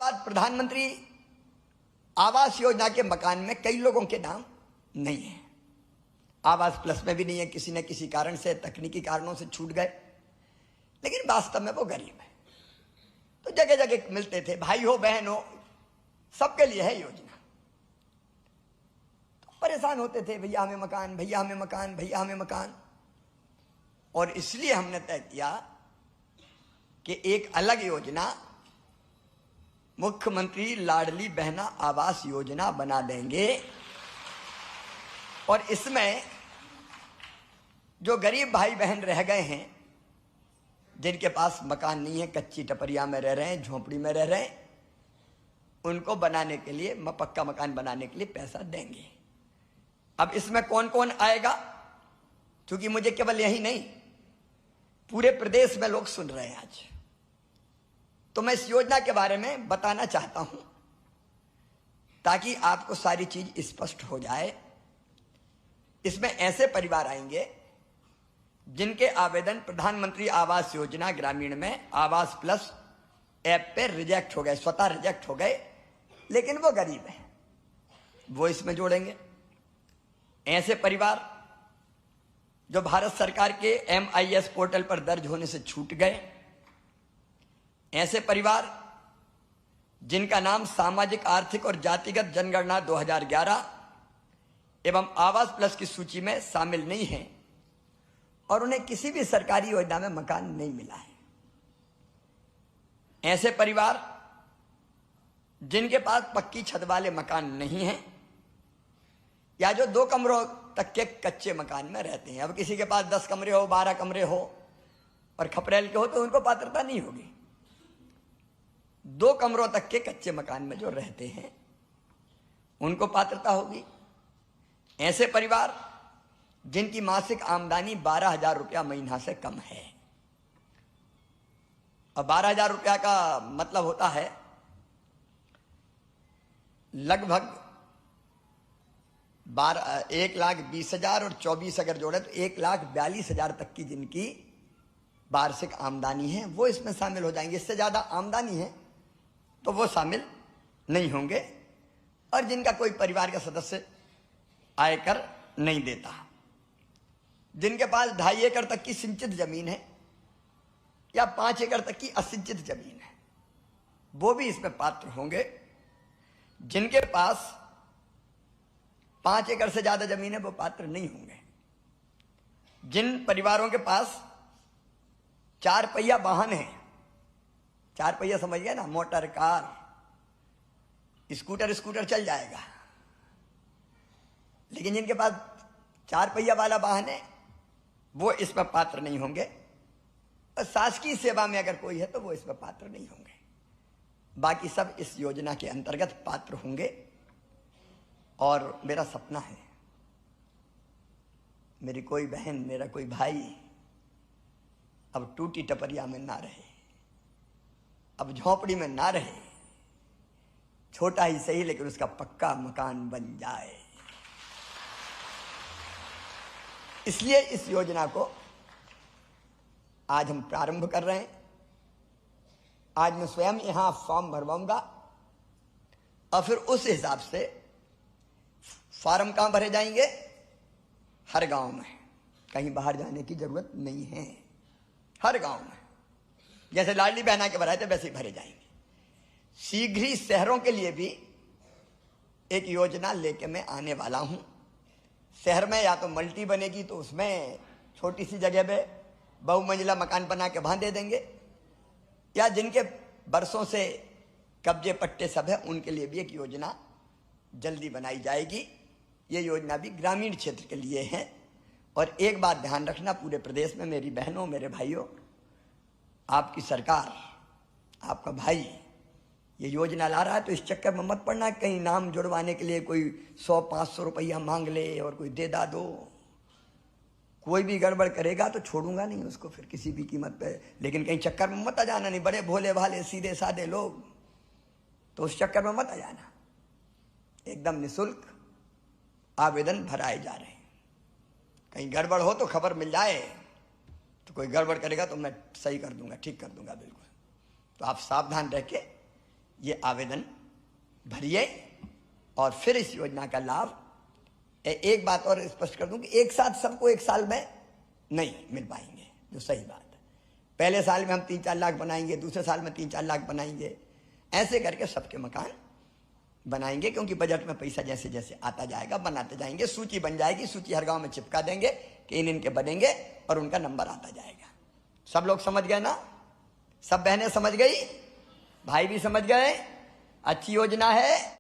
बाद प्रधानमंत्री आवास योजना के मकान में कई लोगों के नाम नहीं है। आवास प्लस में भी नहीं है, किसी न किसी कारण से, तकनीकी कारणों से छूट गए, लेकिन वास्तव में वो गरीब है। तो जगह जगह मिलते थे, भाई हो बहन हो सबके लिए है योजना। तो परेशान होते थे, भैया हमें मकान, भैया हमें मकान, भैया हमें मकान। और इसलिए हमने तय किया कि एक अलग योजना, मुख्यमंत्री लाडली बहना आवास योजना बना देंगे। और इसमें जो गरीब भाई बहन रह गए हैं, जिनके पास मकान नहीं है, कच्ची टपरिया में रह रहे हैं, झोपड़ी में रह रहे हैं, उनको बनाने के लिए, पक्का मकान बनाने के लिए पैसा देंगे। अब इसमें कौन कौन आएगा, क्योंकि मुझे केवल यही नहीं, पूरे प्रदेश में लोग सुन रहे हैं आज, तो मैं इस योजना के बारे में बताना चाहता हूं ताकि आपको सारी चीज स्पष्ट हो जाए। इसमें ऐसे परिवार आएंगे जिनके आवेदन प्रधानमंत्री आवास योजना ग्रामीण में आवास प्लस ऐप पे रिजेक्ट हो गए, स्वतः रिजेक्ट हो गए, लेकिन वो गरीब है, वो इसमें जोड़ेंगे। ऐसे परिवार जो भारत सरकार के MIS पोर्टल पर दर्ज होने से छूट गए, ऐसे परिवार जिनका नाम सामाजिक आर्थिक और जातिगत जनगणना 2011 एवं आवास प्लस की सूची में शामिल नहीं है और उन्हें किसी भी सरकारी योजना में मकान नहीं मिला है। ऐसे परिवार जिनके पास पक्की छत वाले मकान नहीं हैं या जो 2 कमरों तक के कच्चे मकान में रहते हैं। अब किसी के पास 10 कमरे हो, 12 कमरे हो और खपरेल के हो तो उनको पात्रता नहीं होगी। 2 कमरों तक के कच्चे मकान में जो रहते हैं उनको पात्रता होगी। ऐसे परिवार जिनकी मासिक आमदनी 12,000 रुपया महीना से कम है, और 12,000 रुपया का मतलब होता है लगभग 1,20,000 और 24 अगर जोड़े तो 1,42,000 तक की जिनकी वार्षिक आमदनी है वो इसमें शामिल हो जाएंगे। इससे ज्यादा आमदनी है तो वो शामिल नहीं होंगे। और जिनका कोई परिवार का सदस्य आयकर नहीं देता, जिनके पास 2.5 एकड़ तक की सिंचित जमीन है या 5 एकड़ तक की असिंचित जमीन है, वो भी इसमें पात्र होंगे। जिनके पास 5 एकड़ से ज्यादा जमीन है वो पात्र नहीं होंगे। जिन परिवारों के पास 4 पहिया वाहन है, 4 पहिया समझ गए ना, मोटर, कार, स्कूटर चल जाएगा, लेकिन जिनके पास 4 पहिया वाला वाहन है वो इसमें पात्र नहीं होंगे। और शासकीय सेवा में अगर कोई है तो वो इसमें पात्र नहीं होंगे। बाकी सब इस योजना के अंतर्गत पात्र होंगे। और मेरा सपना है मेरी कोई बहन, मेरा कोई भाई अब टूटी टपरिया में ना रहे, अब झोपड़ी में ना रहे, छोटा ही सही लेकिन उसका पक्का मकान बन जाए। इसलिए इस योजना को आज हम प्रारंभ कर रहे हैं। आज मैं स्वयं यहां फॉर्म भरवाऊंगा और फिर उस हिसाब से फॉर्म कहां भरे जाएंगे, हर गांव में, कहीं बाहर जाने की जरूरत नहीं है। हर गांव में जैसे लाडली बहना के भराए थे वैसे ही भरे जाएंगे। शीघ्र ही शहरों के लिए भी एक योजना लेके मैं आने वाला हूं। शहर में या तो मल्टी बनेगी तो उसमें छोटी सी जगह पे बहुमंजिला मकान बना के वहां दे देंगे, या जिनके बरसों से कब्जे पट्टे सब है उनके लिए भी एक योजना जल्दी बनाई जाएगी। ये योजना भी ग्रामीण क्षेत्र के लिए है। और एक बात ध्यान रखना, पूरे प्रदेश में मेरी बहनों, मेरे भाइयों, आपकी सरकार, आपका भाई ये योजना ला रहा है तो इस चक्कर में मत पड़ना कहीं नाम जुड़वाने के लिए कोई 100-500 रुपया मांग ले और कोई दे दो। कोई भी गड़बड़ करेगा तो छोड़ूंगा नहीं उसको फिर किसी भी कीमत पे, लेकिन कहीं चक्कर में मत आ जाना। नहीं, बड़े भोले भाले सीधे साधे लोग, तो उस चक्कर में मत आ जाना। एकदम निःशुल्क आवेदन भराए जा रहे हैं। कहीं गड़बड़ हो तो खबर मिल जाए, तो कोई गड़बड़ करेगा तो मैं सही कर दूंगा, ठीक कर दूंगा बिल्कुल। तो आप सावधान रह के ये आवेदन भरिए और फिर इस योजना का लाभ। एक बात और स्पष्ट कर दूं कि एक साथ सबको एक साल में नहीं मिल पाएंगे, जो सही बात है। पहले साल में हम 3-4 लाख बनाएंगे, दूसरे साल में 3-4 लाख बनाएंगे, ऐसे करके सबके मकान बनाएंगे, क्योंकि बजट में पैसा जैसे जैसे आता जाएगा बनाते जाएंगे। सूची बन जाएगी, सूची हर गांव में चिपका देंगे कि इनके बनेंगे और उनका नंबर आता जाएगा। सब लोग समझ गए ना? सब बहनें समझ गई, भाई भी समझ गए? अच्छी योजना है।